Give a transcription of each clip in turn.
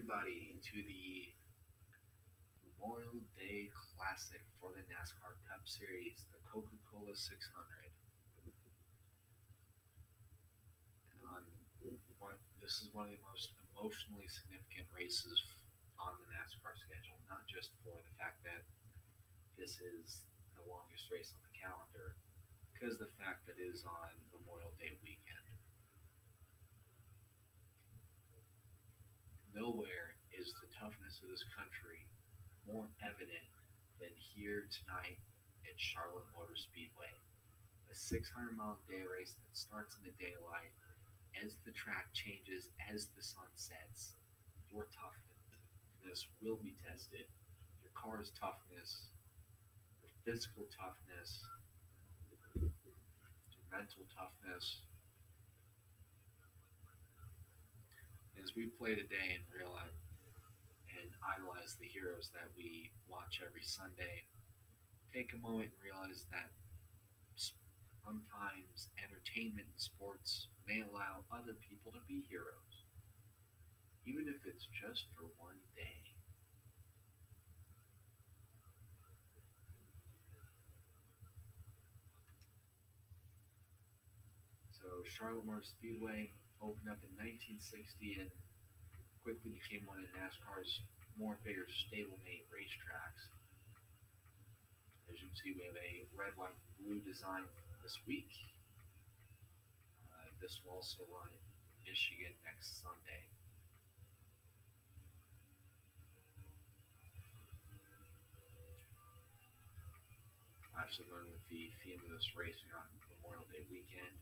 everybody to the Memorial Day Classic for the NASCAR Cup Series, the Coca-Cola 600. Um, this is one of the most emotionally significant races on the NASCAR schedule, not just for the fact that this is the longest race on the calendar, because the fact that it is on Memorial Day weekend. Nowhere is the toughness of this country more evident than here tonight at Charlotte Motor Speedway. A 600-mile-a-day race that starts in the daylight as the track changes, as the sun sets. Your toughness will be tested. Your car's toughness, your physical toughness, your mental toughness. As we play today and realize and idolize the heroes that we watch every Sunday, take a moment and realize that sometimes entertainment and sports may allow other people to be heroes, even if it's just for one day. So Charlotte Motor Speedway opened up in 1960 and quickly became one of NASCAR's more bigger stablemate racetracks. As you can see, we have a red, white, and blue design this week. This will also run in Michigan next Sunday. Actually going with the theme of this race on Memorial Day weekend.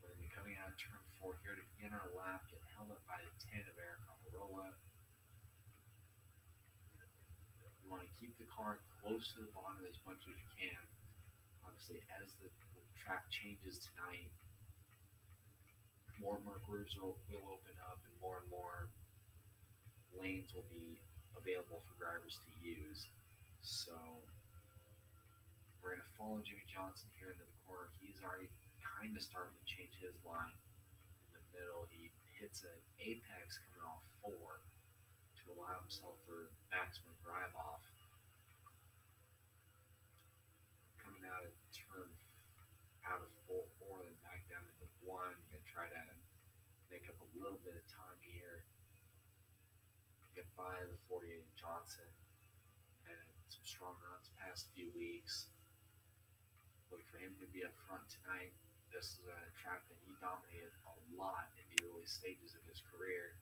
We're going to be coming out of turn 4 here to begin our lap, get held up by the 10 of Eric Almirola. You want to keep the car close to the bottom as much as you can. Obviously, as the track changes tonight, more and more grooves will open up and more lanes will be available for drivers to use. So we're going to follow Jimmy Johnson here into the corner. He's already kind of starting to change his line in the middle. He hits an apex coming off 4 to allow himself for maximum drive off. Coming out of turn out of 4 and back down into 1. Going to try to make up a little bit of time here. Get by the 48 Johnson and some strong runs past few weeks. Look for him to be up front tonight. This is a track that he dominated a lot in the early stages of his career.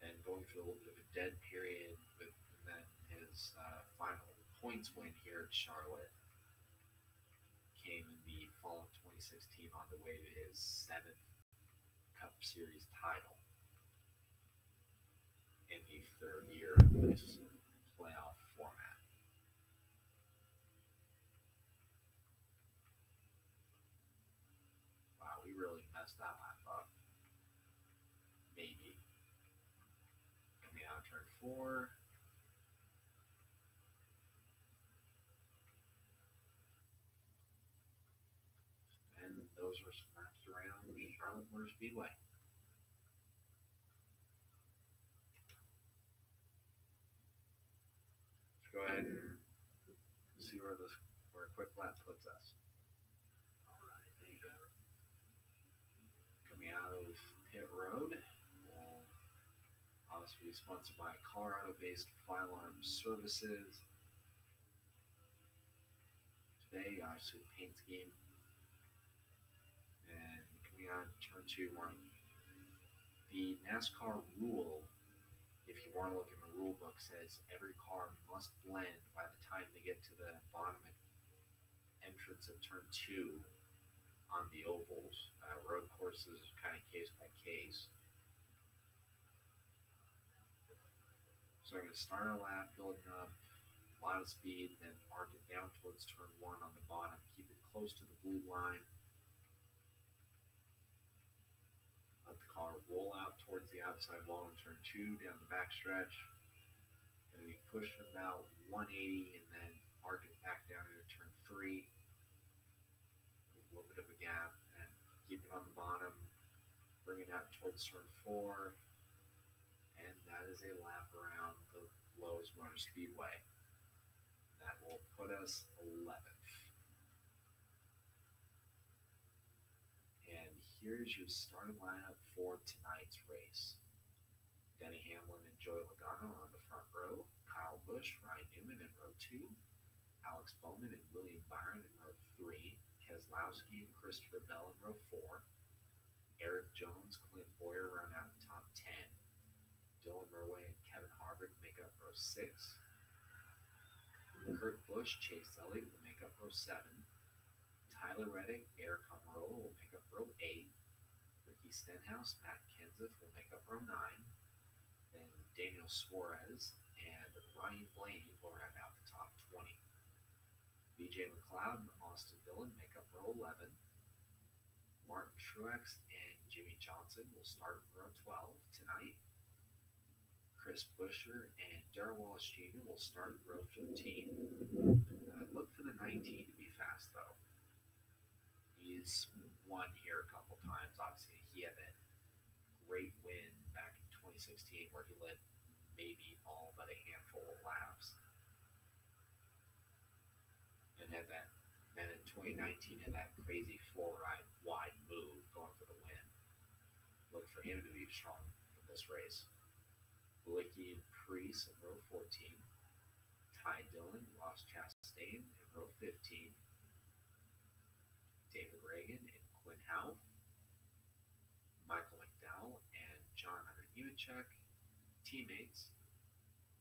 And going through a little bit of a dead period with then his final points win here at Charlotte came in the fall of 2016 on the way to his 7th Cup Series title in the 3rd year of this playoff format. Wow, we really messed that lap up. Maybe. Coming out of turn 4. And those were some laps around the Charlotte Motor Speedway. Let's go ahead and see where a quick lap puts us. Coming out of pit road, obviously sponsored by Colorado-based Firearm Services. Today, obviously, the paint scheme. And coming out of turn 2, the NASCAR rule, if you want to look in the rule book, says every car must blend by the time they get to the bottom entrance of turn 2 on the ovals. Road courses kind of case by case. So I'm going to start our lap, building up a lot of speed, then arc it down towards turn 1 on the bottom. Keep it close to the blue line. Let the car roll out towards the outside wall in turn 2 down the backstretch. And we push about 180 and then arc it back down into turn 3. A little bit of a gap and keep it on the bottom. bring it out towards turn 4, and that is a lap around the Lowe's Motor Speedway. That will put us 11th. And here's your starting lineup for tonight's race. Denny Hamlin and Joey Logano on the front row, Kyle Busch, Ryan Newman in row 2, Alex Bowman and William Byron in row 3, Keselowski and Christopher Bell in row 4, Eric Jones, Clint Boyer round out the top 10, Dylan Murray and Kevin Harvick make up row 6, Kurt Busch, Chase Elliott will make up row 7, Tyler Reddick, Eric Almirola will make up row 8, Ricky Stenhouse, Matt Kenseth will make up row 9, then Daniel Suarez and Ryan Blaney will round out the top 20. BJ McLeod and Austin Dillon make up row 11. Martin Truex and Jimmy Johnson will start in row 12 tonight. Chris Buescher and Darrell Wallace Jr. will start in row 15. Look for the 19 to be fast, though. He's won here a couple times. Obviously, he had that great win back in 2016 where he led maybe all but a handful of laps. And had that, then in 2019 had that crazy four-ride wide move going for the win. Look for him to be strong in this race. Blakey and Preece in row 14. Ty Dillon, Ross Chastain in row 15. David Reagan and Quinn Houff. Michael McDowell and John Hunter Nemechek. Teammates,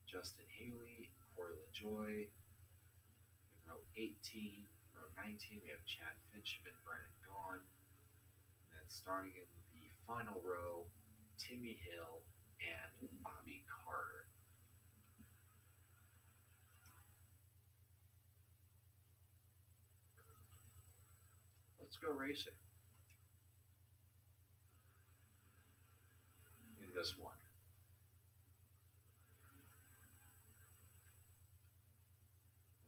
Justin Haley, Corey LaJoy. In row 18, row 19, we have Chad Finchman, Brennan Gaughan. And then starting in the final row, Timmy Hill and Bobby Carter. Let's go racing. In this one.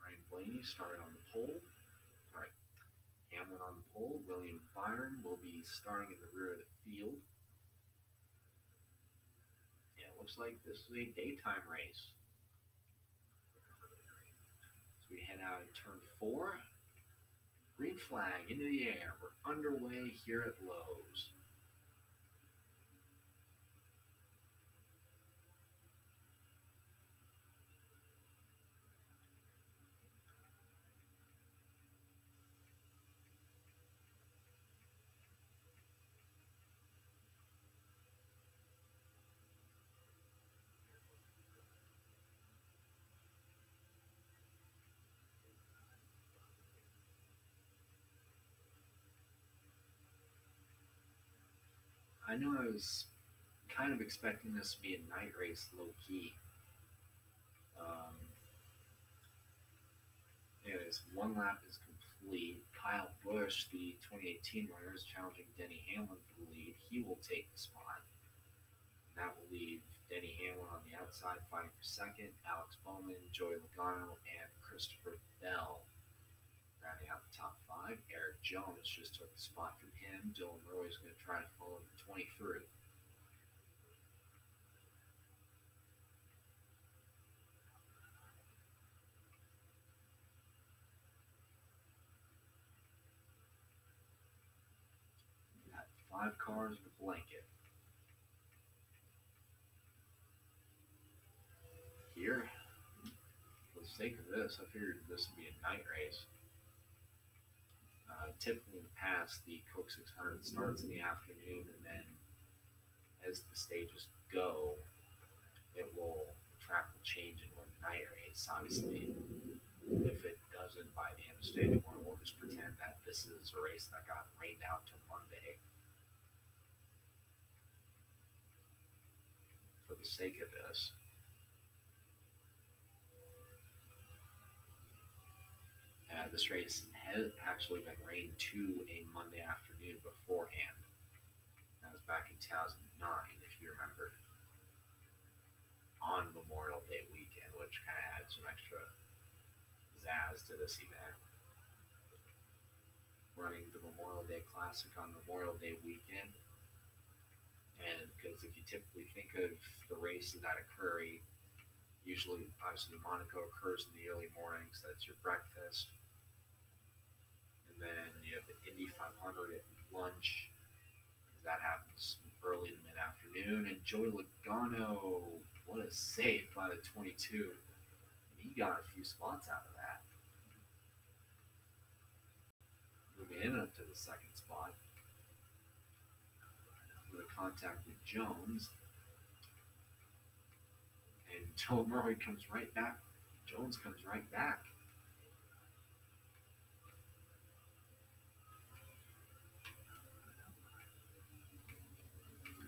Ryan Blaney started on the pole. All right. Hamlin on the pole. William Byron will be starting in the rear of the field. Looks like this is a daytime race. So we head out in turn 4. Green flag into the air. We're underway here at Lowe's. I know I was kind of expecting this to be a night race, low-key. Anyways, one lap is complete. Kyle Busch, the 2018 winner, is challenging Denny Hamlin for the lead. He will take the spot. And that will leave Denny Hamlin on the outside fighting for second. Alex Bowman, Joey Logano, and Christopher Bell rounding out the top 5. Eric Jones just took the spot from him. Dylan Murray is going to try to follow the 23. We got 5 cars with a blanket. Here, for the sake of this, I figured this would be a night race. Typically in the past, the Coke 600 starts in the afternoon, and then as the stages go, the track will change into a night race. Obviously, if it doesn't by the end of stage 1, we'll just pretend that this is a race that got rained out to Monday. For the sake of this. This race has actually been rained to a Monday afternoon beforehand. That was back in 2009, if you remember, on Memorial Day weekend, which kind of adds some extra zazz to this event. Running the Memorial Day Classic on Memorial Day weekend And because if you typically think of the races that occur, usually, obviously, Monaco occurs in the early mornings. That's your breakfast. And then you have the Indy 500 at lunch. That happens early to mid afternoon. And Joey Logano, what a save by the 22. He got a few spots out of that. Moving in up to the second spot with a contact with Jones. And Joe Murray comes right back. Jones comes right back.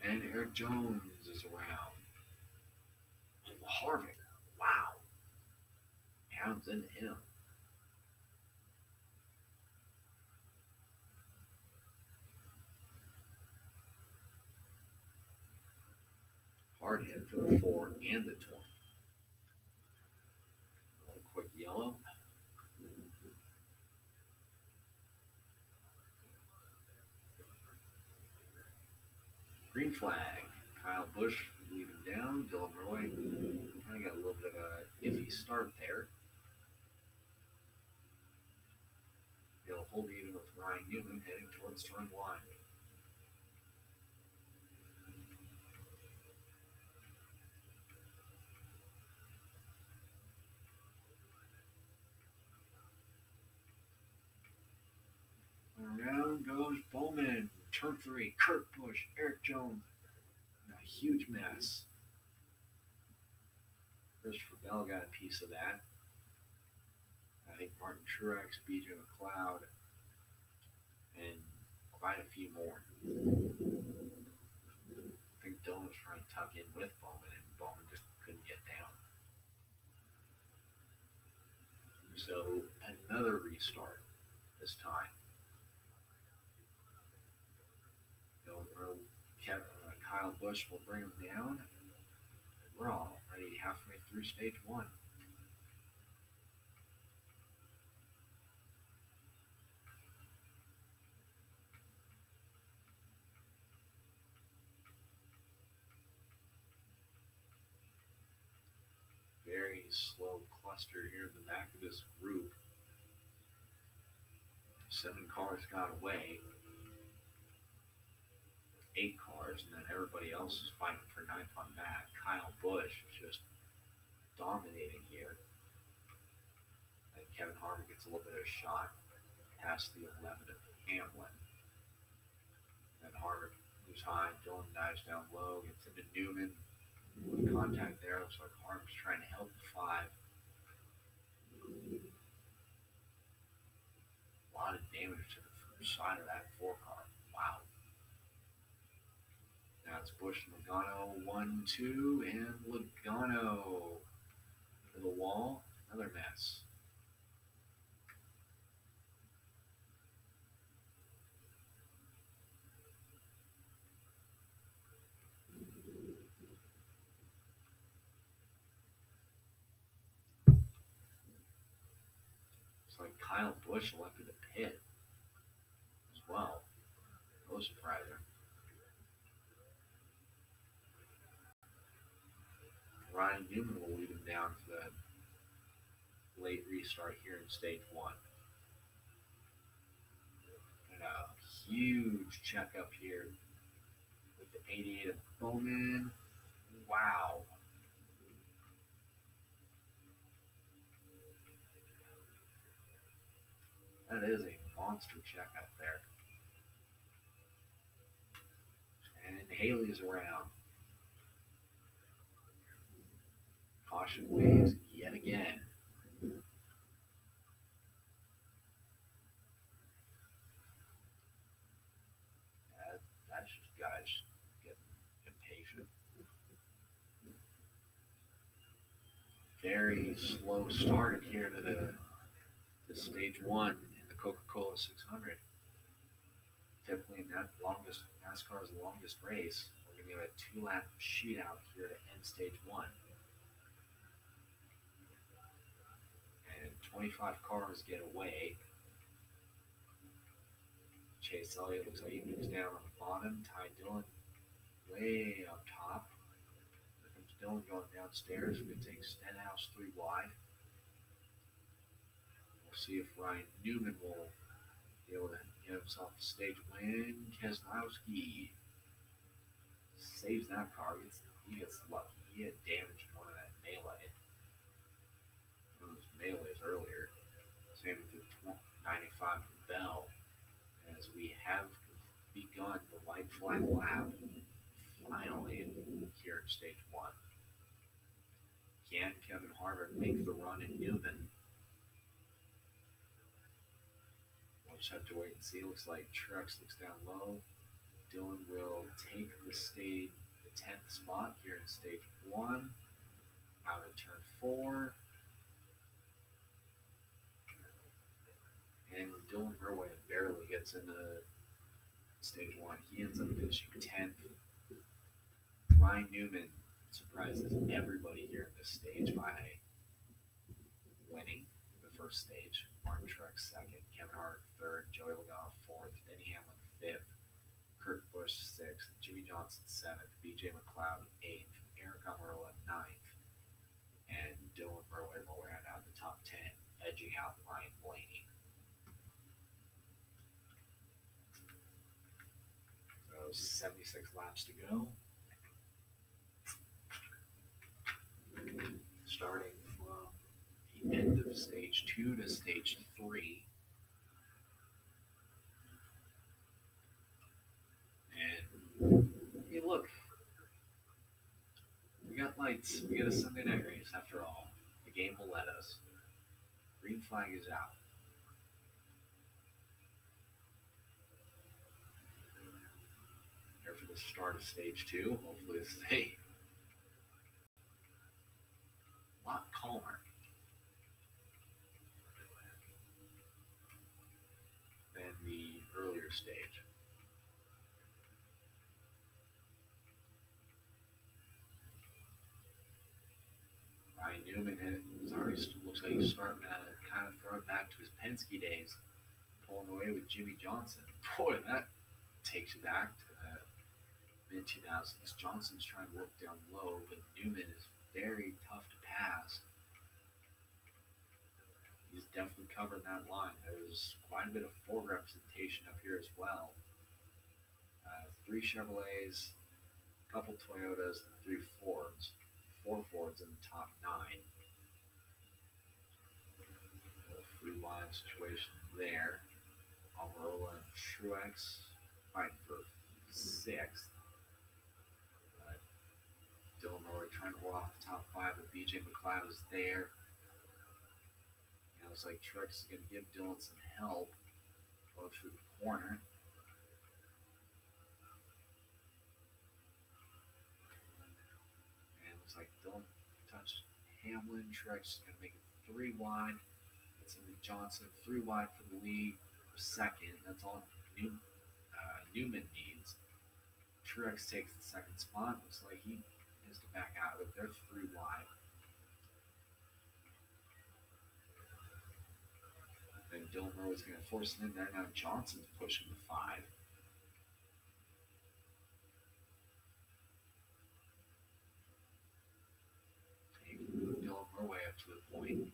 And Eric Jones is around. Harvick, wow. Pounds into him. Hard hit for the 4 and the 20. A quick yellow. Green flag. Kyle Busch leaving down. Dylan Roy kind of got a little bit of a iffy start there. He'll hold even with Ryan Newman heading towards turn 1. Around goes Bowman. Turn 3. Kurt Busch. Eric Jones. A huge mess. Christopher Bell got a piece of that. I think Martin Truex, BJ McLeod, and quite a few more. I think Dylan was trying to tuck in with Bowman, and Bowman just couldn't get down. So another restart this time. Kyle Busch will bring him down. We're already halfway through stage 1. Very slow cluster here in the back of this group. 7 cars got away. 8 cars, and then everybody else is fighting for 9th on back. Kyle Busch just dominating here. And Kevin Harvick gets a little bit of a shot past the 11 of Hamlin. Then Harvick moves high, Dylan dives down low, gets into Newman. Contact there, looks like Harvick's trying to help the 5. A lot of damage to the side of that 4 car. Wow. Now it's Busch and Logano, 1, 2, and Logano to the wall. Another mess. It's like Kyle Busch elected to pit as well. No surprising. Ryan Newman will lead him down for the late restart here in stage 1. And a huge checkup here with the 88 of Bowman. Wow. That is a monster checkup there. And Haley's around. Caution waves yet again. That's just guys getting impatient. Very slow start here to the stage 1 in the Coca-Cola 600. Typically, NASCAR's longest race. We're going to get a 2-lap shootout here to end stage 1. And 25 cars get away. Chase Elliott looks like he moves down on the bottom. Ty Dillon way up top. Here comes Dylan going downstairs. We're going to take Stenhouse 3 wide. We'll see if Ryan Newman will be able to get himself a stage win. Keselowski saves that car. He gets lucky. He had damaged one of that melee. One of those melees earlier. Same with the 95 from Bell. As we have begun the white flag lap finally here in stage 1. Can Kevin Harvick make the run in Newman? We'll just have to wait and see. Looks like Truex looks down low. Dylan will take the 10th spot here in stage 1. Out of turn 4. And Dylan Murray barely gets into stage 1. He ends up finishing 10th. Ryan Newman surprises everybody here in this stage by winning the first stage. Martin Truex 2nd, Kevin Harvick 3rd, Joey Logano 4th, Denny Hamlin 5th, Kurt Busch 6th, Jimmy Johnson 7th, BJ McLeod 8th, Eric Almirola 9th, and Dylan Murray will round out the top 10, edging out Ryan Blaney. So 76 laps to go. Starting from the end of stage 2 to stage 3. And hey, look, we got lights. We got a Sunday night race after all. The game will let us. Green flag is out. Here for the start of stage 2. Hopefully it's a lot calmer than the earlier stage. Ryan Newman is already looks like he's starting to kind of throw it back to his Penske days, pulling away with Jimmy Johnson. Boy, that takes you back to the mid 2000s. Johnson's trying to work down low, but Newman is very tough to pass. He's definitely covering that line. There's quite a bit of Ford representation up here as well. 3 Chevrolets, a couple Toyotas, and 3 Fords. 4 Fords in the top 9. A free line situation there. Almirola and Truex fighting for 6th. Dylan Murray trying to roll off the top 5, but BJ McLeod is there. It looks like Truex is going to give Dylan some help. Go through the corner. And it looks like Dylan touched Hamlin. Truex is going to make it 3 wide. It's into Johnson, 3 wide for the lead for 2nd. That's all Newman needs. Truex takes the 2nd spot. Looks like he has to back out of it. They're 3 wide. Then Dylan Murray is going to force it in there. Now Johnson's pushing the 5. He can move Dylan Murray up to the point.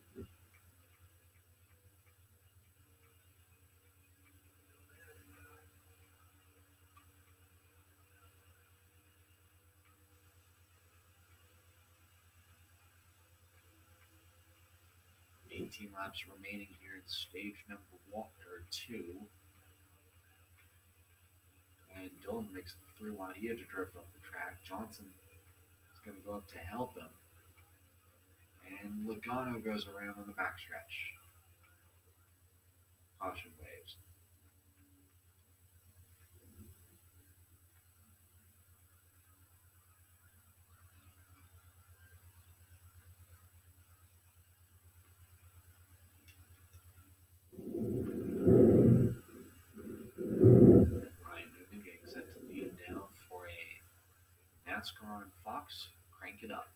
Laps remaining here in stage number 2. And Dylan makes it 3 wide. He had to drift off the track. Johnson is going to go up to help him. And Logano goes around on the backstretch. Caution waves. NASCAR on Fox, crank it up.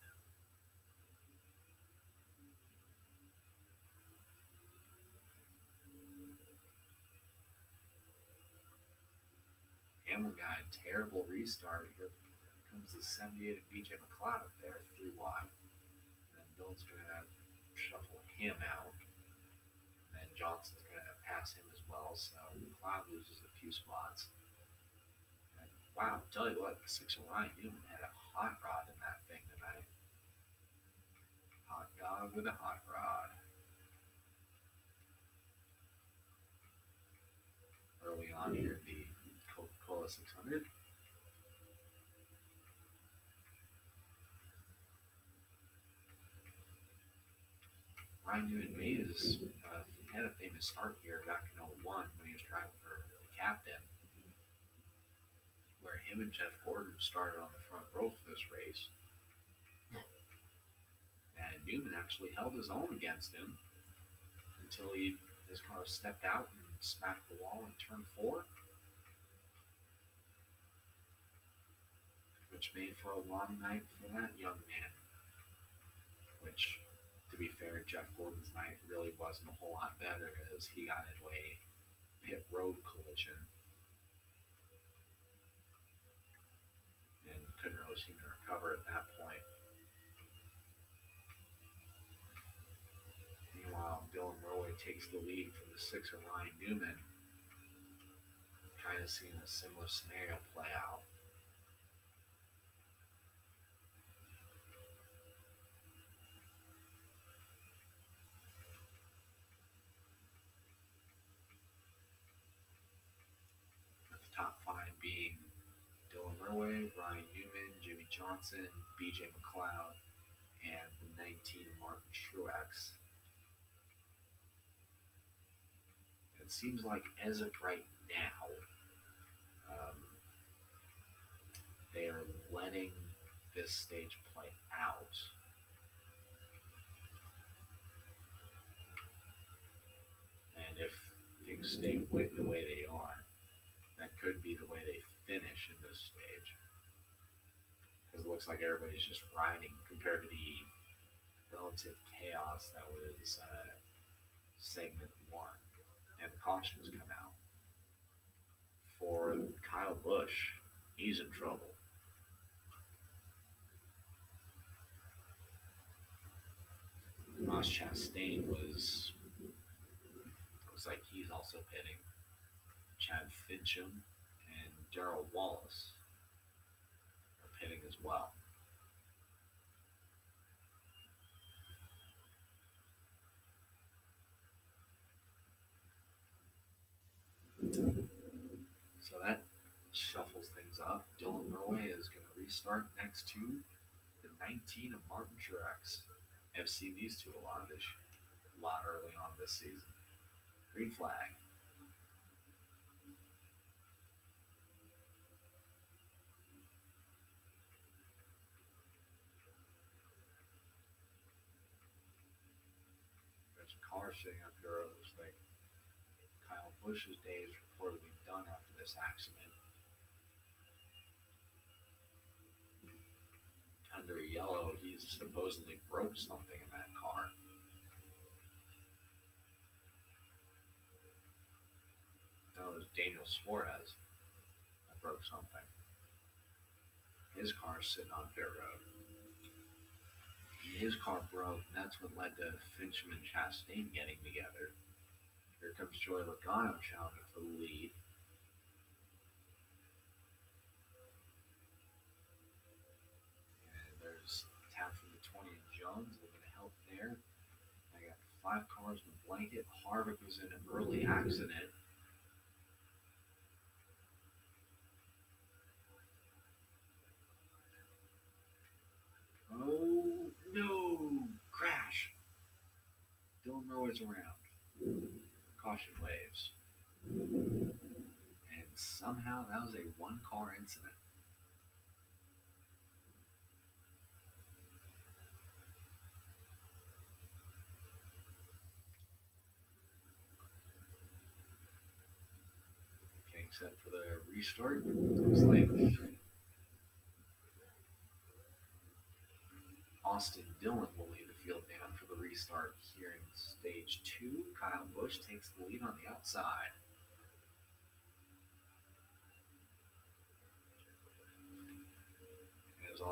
Hamlin got a terrible restart here comes the 78 of BJ McLeod up there, 3 wide. And then Dillon's going to shuffle him out. And then Johnson's going to pass him as well, so McLeod loses a few spots. And wow, I'll tell you what, the 6 of Ryan Newman had a hot rod in that thing tonight. Hot dog with a hot rod. Early on here, the Coca-Cola 600. Ryan Newman had a famous start here back in 01 when he was driving for the captain, where him and Jeff Gordon started on the front row for this race. And Newman actually held his own against him until his car stepped out and smacked the wall in turn 4, which made for a long night for that young man. Which, to be fair, Jeff Gordon's night really wasn't a whole lot better as he got into a pit road collision and couldn't really seem to recover at that point. Meanwhile, Dylan Roy takes the lead from the 6 of Ryan Newman. Kind of seeing a similar scenario play out. With the top 5 being Dylan Roy, Ryan Newman, Jimmy Johnson, BJ McLeod, and the 19 Martin Truex. It seems like as of right now, they are letting this stage play out. And if things stay the way they are, that could be the way they finish in this stage. Because it looks like everybody's just riding compared to the relative chaos that was segment 1. And the cautions come out. For Kyle Busch, he's in trouble. Ross Chastain looks like he's also pitting. Chad Fincham and Darrell Wallace are pitting as well. So that shuffles things up. Dylan Roy is going to restart next to the 19 of Martin Truex. I've seen these two a lot early on this season. Green flag. There's a car sitting up here. It looks like Kyle Busch's day is reportedly done after this accident. Under yellow, he supposedly broke something in that car. No, it was Daniel Suarez that broke something. His car's sitting on pit road. His car broke, and that's what led to Fincham and Chastain getting together. Here comes Joey Logano challenging for the lead. And there's a tap from the 20 of Jones looking to help there. I got 5 cars in the blanket. Harvick was in an early accident. Oh no! Crash! Dylan Roy's around. Caution waves. And somehow that was a 1-car incident. Getting set for the restart. Looks like Austin Dillon will lead the field down for the restart here in stage 2. Kyle Busch takes the lead on the outside.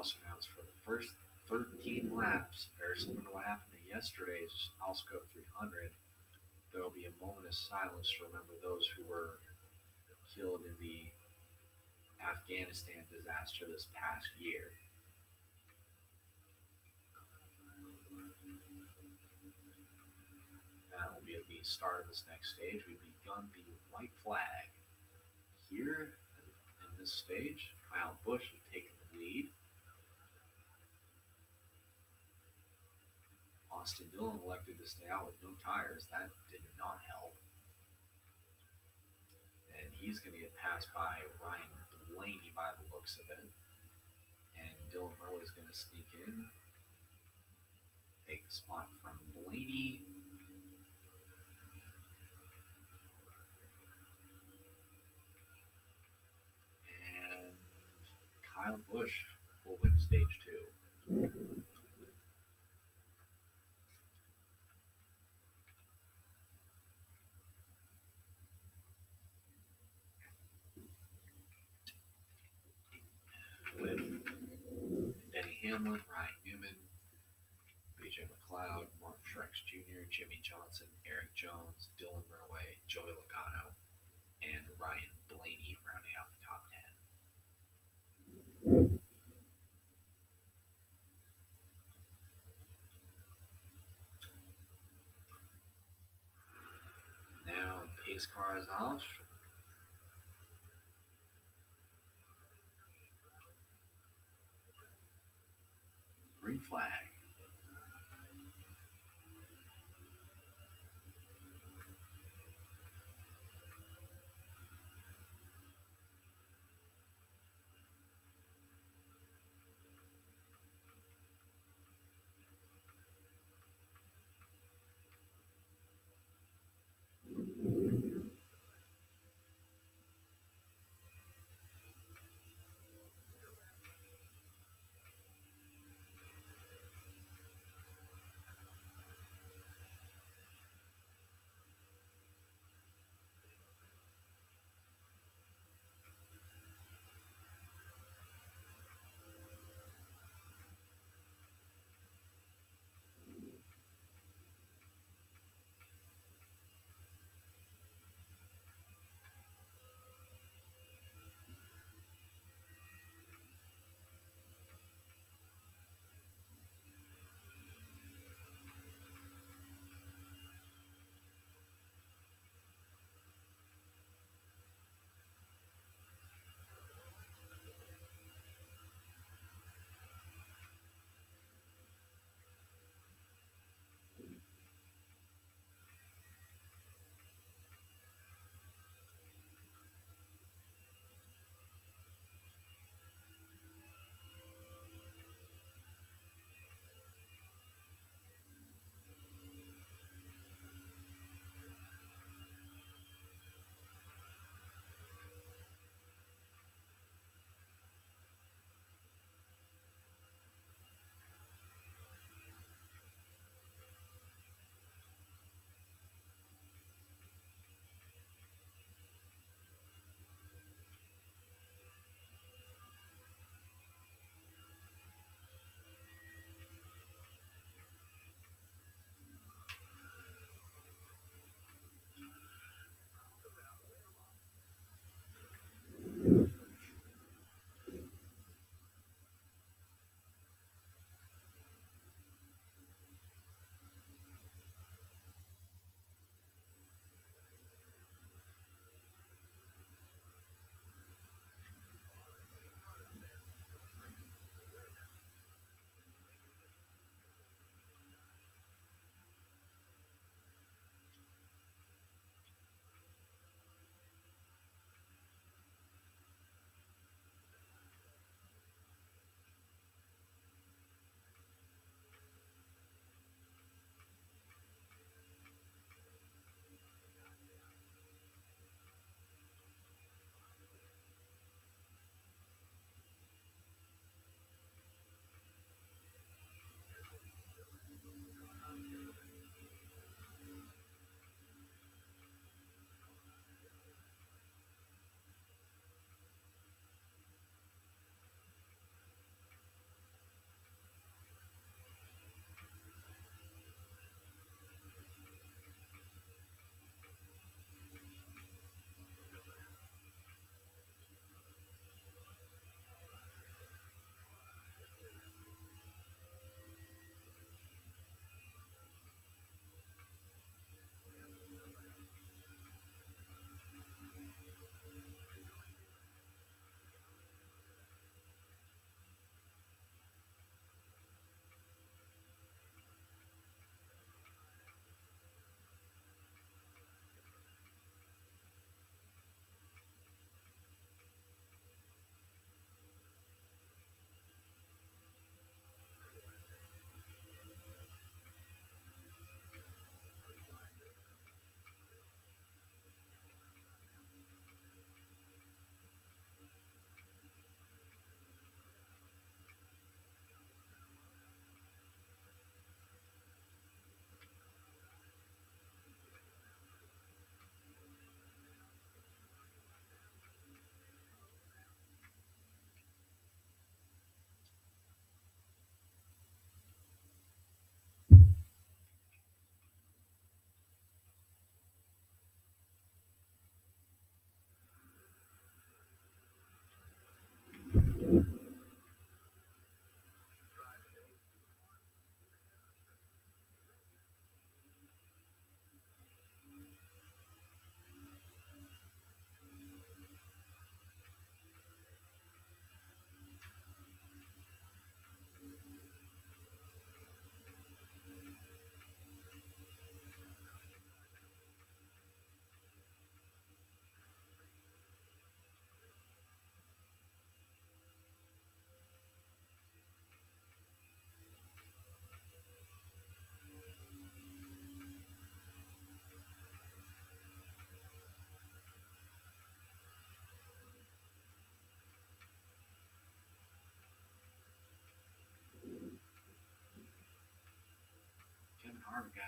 also announced for the first 13 laps, very similar to what happened at yesterday's Osco 300, there will be a moment of silence to remember those who were killed in the Afghanistan disaster this past year. That will be at the start of this next stage. We've begun the white flag. Here in this stage, Kyle Busch has taken the lead. Austin Dillon elected to stay out with no tires. That did not help. And he's going to get passed by Ryan Blaney by the looks of it. And Dylan Merley's going to sneak in, take the spot from Blaney. And Kyle Busch will win stage 2. With Denny Hamlin, Ryan Newman, BJ McLeod, Mark Truex Jr., Jimmy Johnson, Eric Jones, Dylan Merway, Joey Logano, and Ryan Blaney rounding out the top 10. Now pace car is off. Green flag.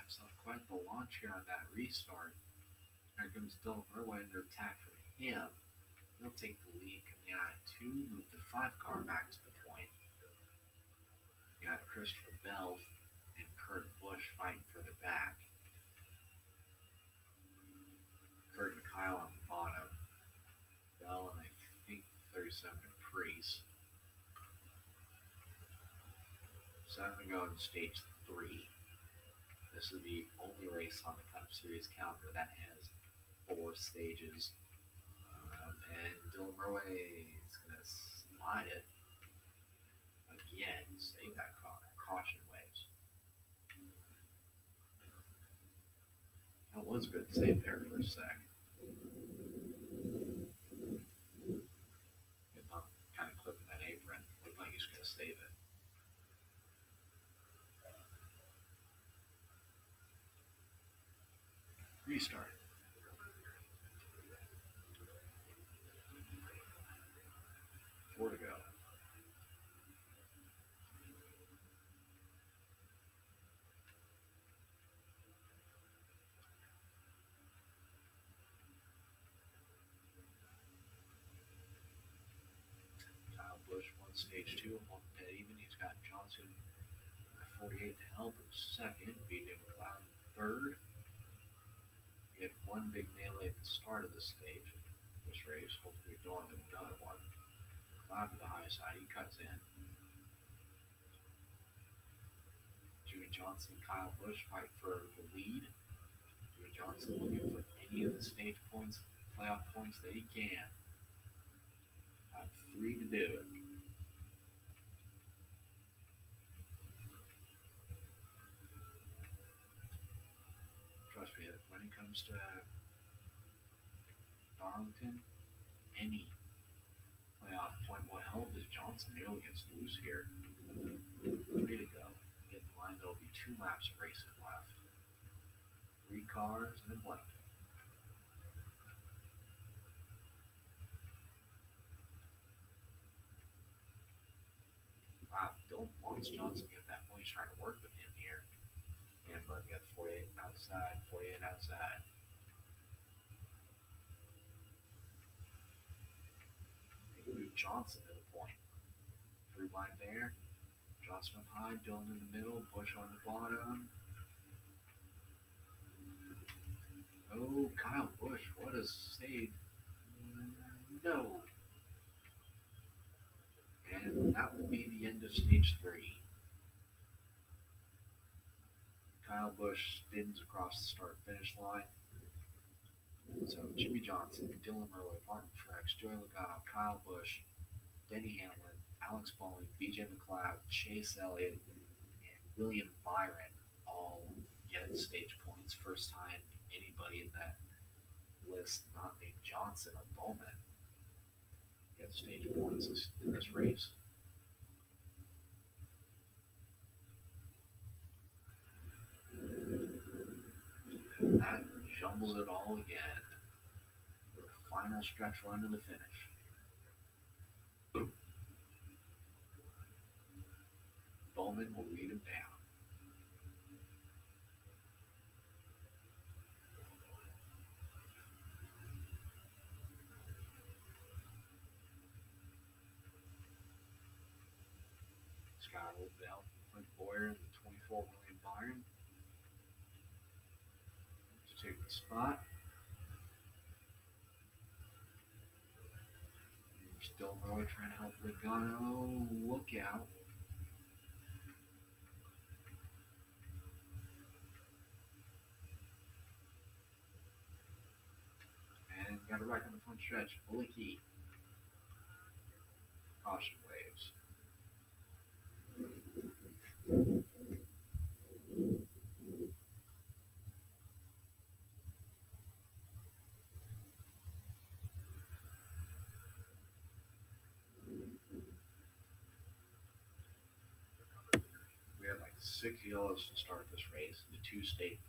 himself quite the launch here on that restart. Here comes Dylan Merwin under attack from him. He'll take the lead coming out of 2, move the 5 car back to the point. You got Christopher Bell and Kurt Busch fighting further back. Kurt and Kyle on the bottom. Bell and I think 37 and Priest. 7 to go in stage 3. This is the only race on the Cup Series calendar that has 4 stages. And Dylan Merway is going to slide it again. Save that car. Caution waves. That was a good save there for a sec. Kind of clipping that apron. Looked like he's going to save it. Restart. 4 to go. Kyle Busch won stage 2 and 1 dead even. He's got Johnson at 48 to help him second. BJ McLeod third. We had one big melee at the start of this stage, this race. Hopefully we don't have another one. McLeod to the high side, he cuts in. Jimmy Johnson and Kyle Busch fight for the lead. Jimmy Johnson looking for any of the stage points, playoff points that he can. Got 3 to do it. Trust me, when it comes to Darlington, any playoff point will help as Johnson nearly gets loose here. 3 to go. Get in line, there'll be 2 laps of racing left. 3 cars and a blanket. Wow, Dylan wants Johnson to get that point. He's trying to work with him here. And but we got 48 outside, 48 outside. They move Johnson to the point. 3 wide there. Johnson up high, Dylan in the middle, Busch on the bottom. Oh, Kyle Busch, what a save. No. And that will be the end of stage 3. Kyle Busch spins across the start-finish line. So Jimmy Johnson, Dylan Merwin, Martin Truex, Joey Logano, Kyle Busch, Denny Hamlin, Alex Bowling, BJ McLeod, Chase Elliott, and William Byron all get stage points. First time anybody in that list not named Johnson or Bowman get stage points in this race. And that jumbles it all again. The final stretch run to the finish. Bowman will lead him down. Scott Oldell, Clint Boyer, and the 24 William Byron to take the spot. Still Miller trying to help Logano. Look out. And got a wreck on the front stretch. Bullocky. Caution waves. We had like 6 yellows to start this race, and the 3 stayed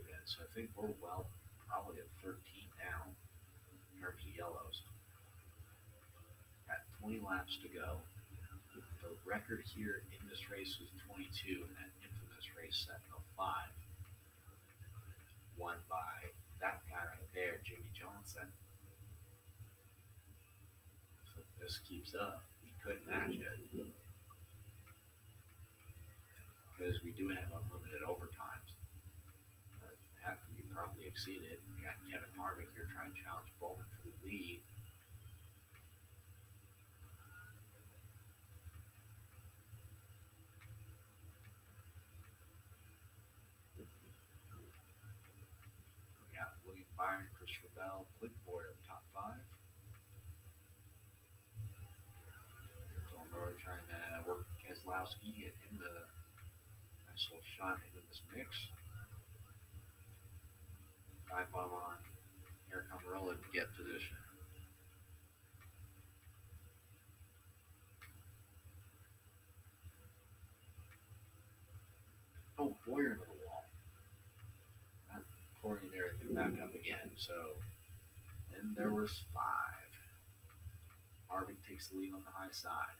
in. So I think we're probably at 13 now in terms of yellows. Got 20 laps to go. The record here in this race was 22 in that infamous race 7:05, won by that guy right there, Jimmy Johnson. So if this keeps up, he could match it because we do have unlimited overtimes. Have to be probably exceeded. We got Kevin Harvick here trying to challenge Bowman for the lead. We got William Byron, Christopher Bell, Clint Boyd in the top five. Thornberg trying to work Keselowski, get him the nice little shot into this mix. Dive bomb on Eric Almirola to get position. Oh, Boyer into the wall. Not pouring everything back up again. So then there was five. Harvick takes the lead on the high side.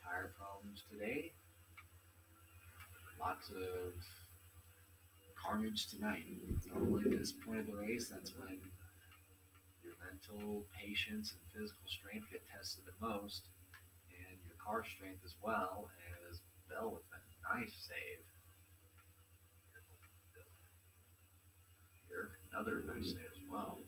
Tire problems today. Lots of carnage tonight. Normally at this point of the race, that's when your mental patience and physical strength get tested the most, and your car strength as well, as Bell with a nice save. Here, another nice save as well.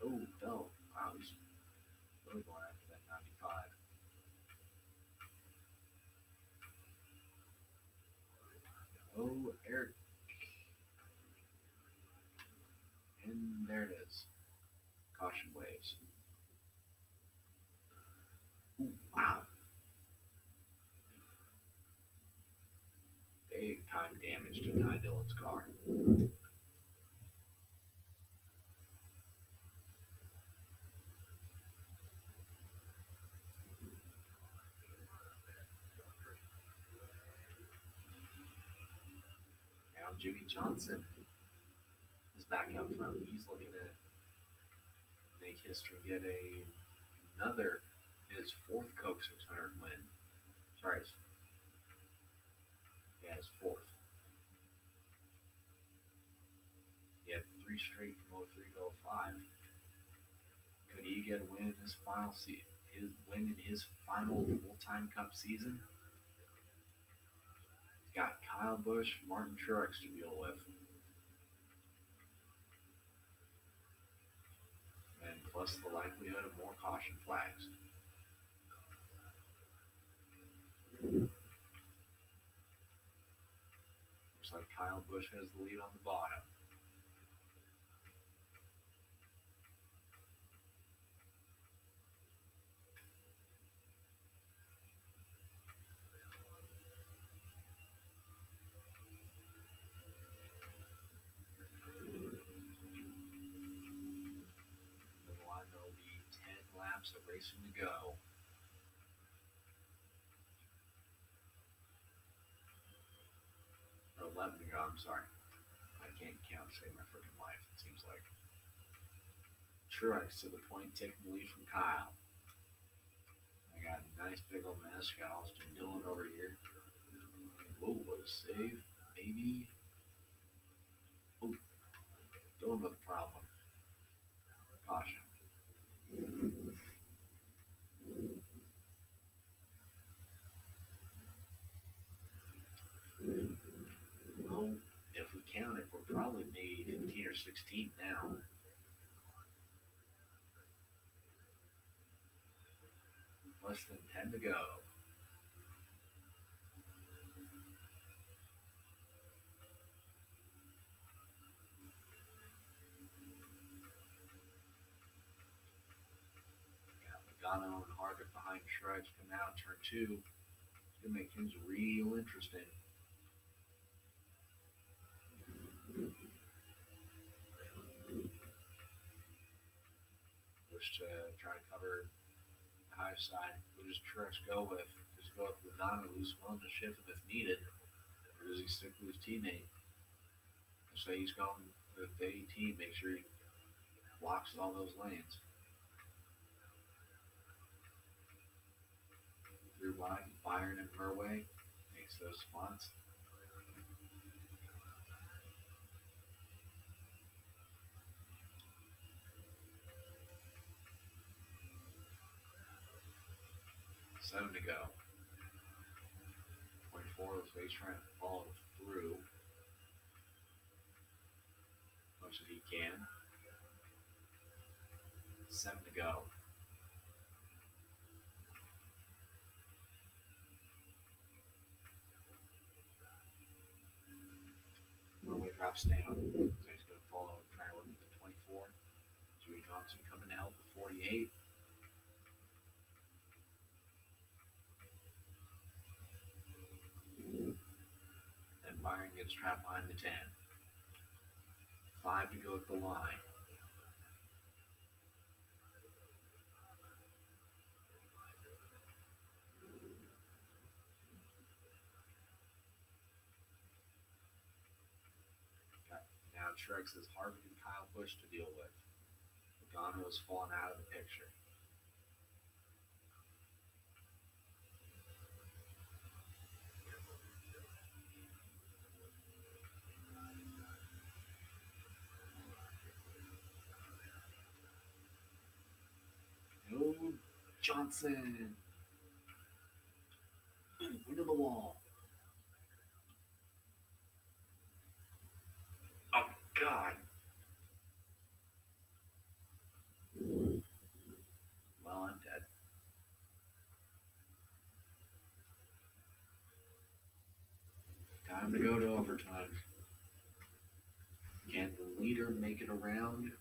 Oh, Bell. Wow, he's really going after that 95. Oh, Eric. And there it is. Caution waves. Ooh, wow. Big time damage to Ty Dillon's car. Now Jimmy Johnson is back up front. He's looking to make history, get another, his fourth Coke 600 win. Sorry, his fourth. He had three straight from 03 to 05. Could he get a win in his final his win in his final full-time Cup season? He's got Kyle Busch, Martin Truex to deal with. And plus the likelihood of more caution flags. Looks like Kyle Busch has the lead on the bottom. There will be 10 laps of racing to go. Or 11 to go, I'm sorry. I can't count, save my freaking life, it seems like. Truex to the point, taking the lead from Kyle. I got a nice big old mess. Got Austin Dillon over here. Whoa, what a save. Maybe. Oh, Dillon with a problem. Caution. Well, if we count it, we're probably made 15 or 16 now. Less than 10 to go. Got Logano and Harvick behind Truex coming out turn two. to make things real interesting. Just try to cover the high side. What does Truex go with? Just go with Logano, who's willing to shift him if needed, or does he stick with his teammate? Say he's going with the AT, make sure he blocks all those lanes. Through wide, Byron and Murway makes those spots. Seven to go. 24 looks like he's trying to follow through as much as he can. 7 to go. Murway drops down. So he's going to follow and try to work with the 24. Joey Johnson coming out with 48. And Byron gets trapped behind the 10. 5 to go at the line. Now Truex has Harvick and Kyle Busch to deal with. Logano has fallen out of the picture. Oh, Johnson. Into the wall. Oh, God. Well, I'm dead. Time to go to overtime. Can the leader make it around?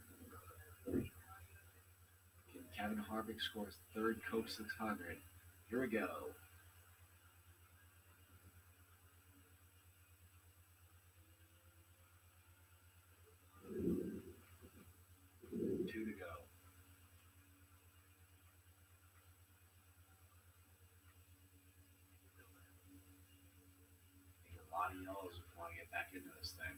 Can Kevin Harvick score his third Coke 600? Here we go. Two to go. A lot of yellows if we want to get back into this thing.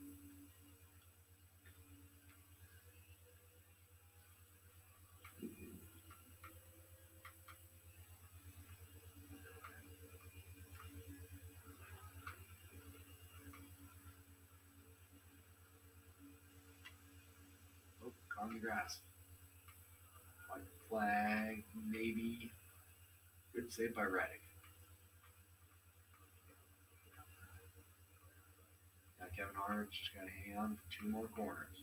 Oh, on the grass. White flag, maybe. Good save by Reddick. Now Kevin Harvick just got to hang on for 2 more corners.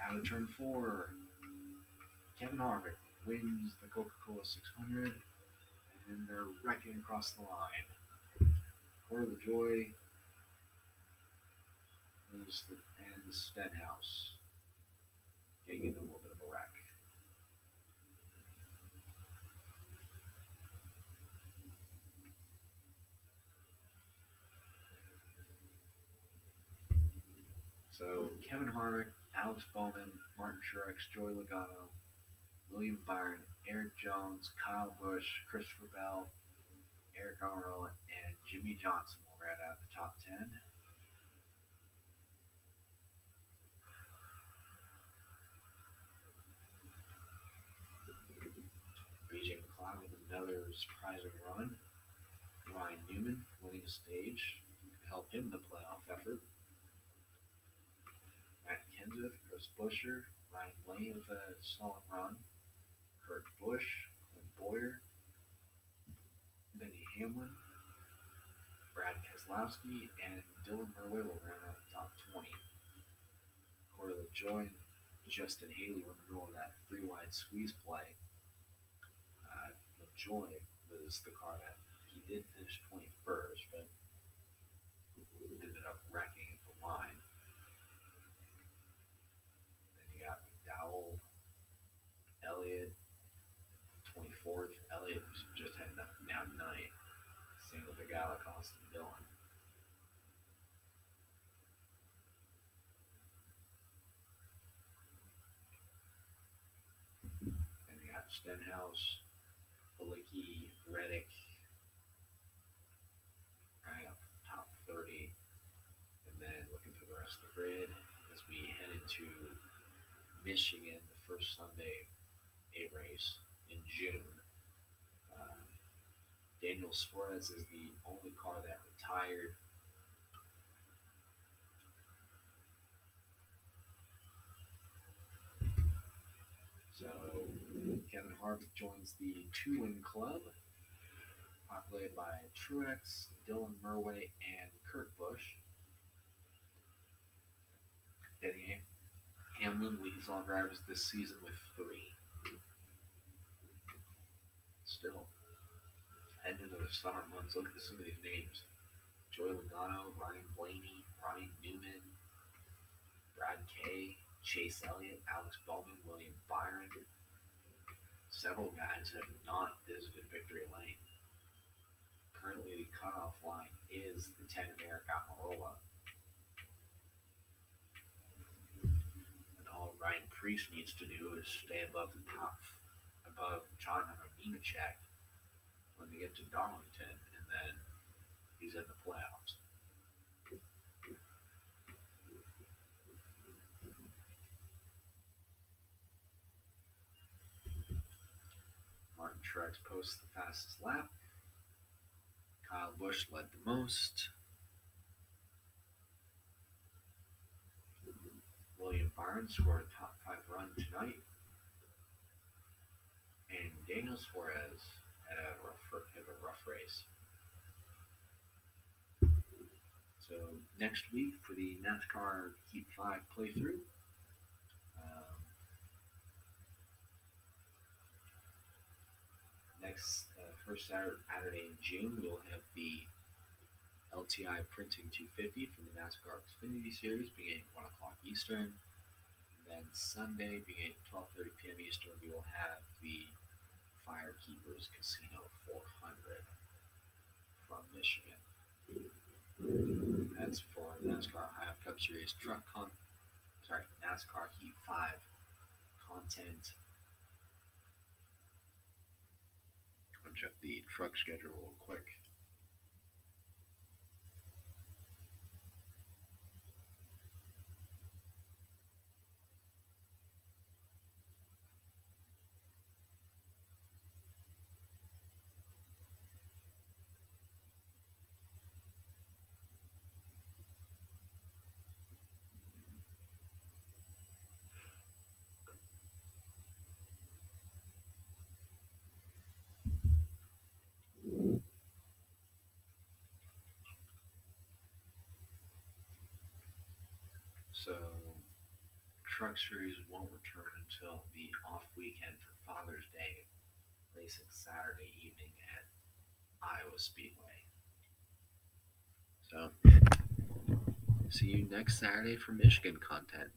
Out of turn 4, Kevin Harvick wins the Coca-Cola 600, and they're wrecking across the line. Quarter of the Joy is and Stenhouse getting in a little bit of a wreck. So Kevin Harvick, Alex Bowman, Martin Truex, Joey Logano, William Byron, Eric Jones, Kyle Busch, Christopher Bell, Eric Almirola, and Jimmy Johnson will round out the top 10. BJ McLeod with another surprising run. Ryan Newman winning a stage to help him in the playoff effort. Matt Kenseth, Chris Buescher, Ryan Blaney with a solid run. Kurt Busch, Clint Boyer, Benny Hamlin, Brad Keselowski, and Dylan Murray will round out the top 20. Corey LaJoy and Justin Haley were in the middle of that 3-wide squeeze play. LaJoy was the car that he did finish 21st, but ended up wrecking the line. Then you got McDowell, Elliott, 24th. Elliott just had now ninth. Single the guy that cost him Dillon. Then you got Stenhouse, Balicki, Reddick, right up top 30. And then looking for the rest of the grid as we head into Michigan, the first Sunday A race in June. Uh, Daniel Suarez is the only car that retired. So Kevin Harvick joins the two-win club, populated by Truex, Dylan Murray, and Kurt Busch. Denny Hamlin leads all drivers this season with 3. Still, heading into the summer months, look at some of these names. Joey Logano, Ryan Blaney, Ryan Newman, Brad Kay, Chase Elliott, Alex Bowman, William Byron. Several guys have not visited Victory Lane. Currently, the cutoff line is the 10 Eric Almirola. And all Ryan Preece needs to do is stay above the top, above John Nemechek when they get to Darlington, and then he's in the playoffs. Martin Truex posts the fastest lap. Kyle Busch led the most. William Byron scored a top 5 run tonight. And Daniel Suarez had a rough race. So next week for the NASCAR Heat 5 playthrough, next first Saturday in June, we'll have the LTI Printing 250 from the NASCAR Xfinity Series beginning at 1 o'clock Eastern. And then Sunday, beginning at 12:30 p.m. Eastern, we will have the Firekeepers Casino 400 from Michigan. That's for NASCAR High Cup Series NASCAR Heat 5 content. I'll check the truck schedule real quick. So, Truck Series won't return until the off weekend for Father's Day, racing Saturday evening at Iowa Speedway. So, see you next Saturday for Michigan content.